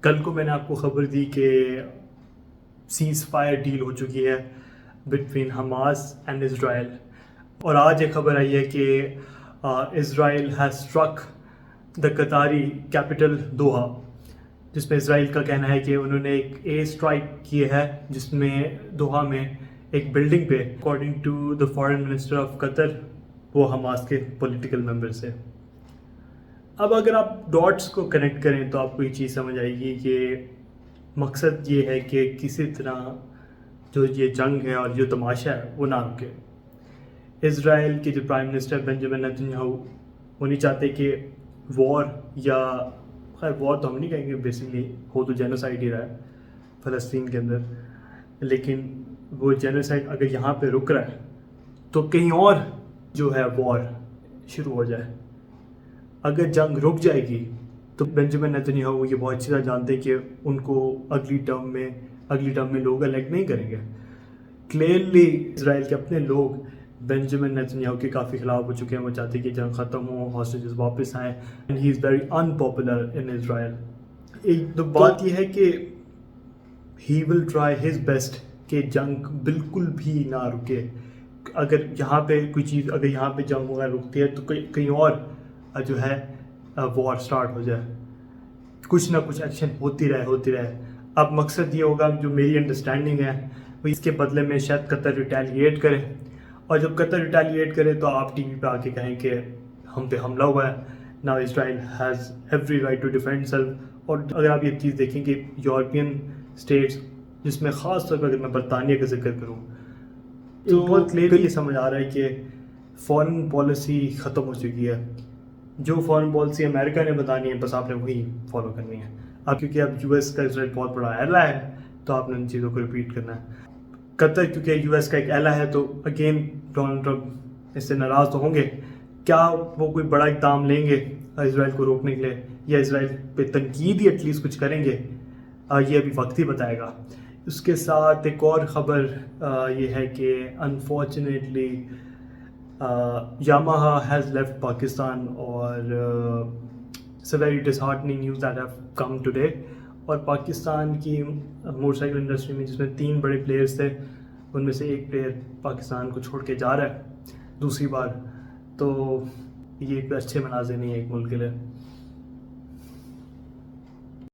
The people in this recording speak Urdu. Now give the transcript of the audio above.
کل کو میں نے آپ کو خبر دی کہ سیز فائر ڈیل ہو چکی ہے بٹوین حماس اینڈ اسرائیل، اور آج ایک خبر آئی ہے کہ Israel has struck the Qatari capital Doha, جس میں اسرائیل کا کہنا ہے کہ انہوں نے ایک ایئر اسٹرائک کی ہے جس میں دوحہ میں ایک بلڈنگ پہ، according to the foreign minister of Qatar, وہ حماس کے پولیٹیکل ممبر سے۔ اب اگر آپ ڈاٹس کو کنیکٹ کریں تو آپ کو یہ چیز سمجھ آئے گی کہ مقصد یہ ہے کہ کسی طرح جو یہ جنگ ہے اور جو تماشا ہے وہ نہ رکے۔ اسرائیل کے جو prime minister Benjamin Nitin Yahoo, وہ نہیں چاہتے کہ وار، یا خیر وار تو ہم نہیں کہیں گے، بیسکلی ہو تو جینوسائڈ ہی رہا ہے فلسطین کے اندر، لیکن وہ جینوسائڈ اگر یہاں پہ رک رہا ہے تو کہیں اور جو ہے وار شروع ہو جائے۔ اگر جنگ رک جائے گی تو بنجامن نیتن یاہو یہ بہت اچھی طرح جانتے کہ ان کو اگلی ٹرم میں لوگ الیکٹ نہیں کریں گے۔ کلیئرلی اسرائیل کے اپنے لوگ بنجامن نیتن یاہو کے کافی خلاف ہو چکے ہیں، وہ چاہتے کہ جنگ ختم ہو، ہاسٹیجز واپس آئیں، and he is very unpopular in Israel. ایک تو بات یہ ہے کہ he will try his best کہ جنگ بالکل بھی نہ رکے۔ اگر یہاں پہ کوئی چیز، اگر یہاں پہ جنگ وغیرہ رکتی ہے تو کہیں اور جو ہے وار سٹارٹ ہو جائے، کچھ نہ کچھ ایکشن ہوتی رہے۔ اب مقصد یہ ہوگا، جو میری انڈرسٹینڈنگ ہے وہ اس کے بدلے میں شاید قطر ریٹیلیٹ کرے، اور جب قطر ریٹیلیٹ کرے تو آپ ٹی وی پہ آ کے کہیں کہ ہم پہ حملہ ہوا ہے، now Israel has every right to defend self. اور اگر آپ یہ چیز دیکھیں کہ یورپین اسٹیٹس، جس میں خاص طور پر اگر میں برطانیہ کا ذکر کروں، تو بہت کلیئرلی یہ سمجھ آ رہا ہے کہ فارن پالیسی ختم ہو چکی ہے۔ جو فارن پالیسی امریکہ نے بتانی ہے بس آپ نے وہی فالو کرنی ہے۔ اب کیونکہ اب یو ایس کا اسرائیل بہت بڑا ایلا ہے تو آپ نے ان چیزوں کو ریپیٹ کرنا ہے۔ قطر کیونکہ یو ایس کا ایک ایلا ہے تو اگین ڈونلڈ ٹرمپ اس سے ناراض تو ہوں گے۔ کیا وہ کوئی بڑا اقدام لیں گے اسرائیل کو روکنے کے لیے، یا اسرائیل پہ تنقید ہی ایٹ لیسٹ کچھ کریں گے، یہ ابھی وقت ہی بتائے گا۔ اس کے ساتھ ایک اور خبر یہ ہے کہ unfortunately Yamaha has left Pakistan, اور it's a very disheartening news that have come today۔ اور پاکستان کی موٹر سائیکل انڈسٹری میں جس میں 3 بڑے پلیئرز تھے، ان میں سے ایک پلیئر پاکستان کو چھوڑ کے جا رہا ہے دوسری بار، تو یہ کوئی اچھے مناظر نہیں ہے ایک ملک کے لیے۔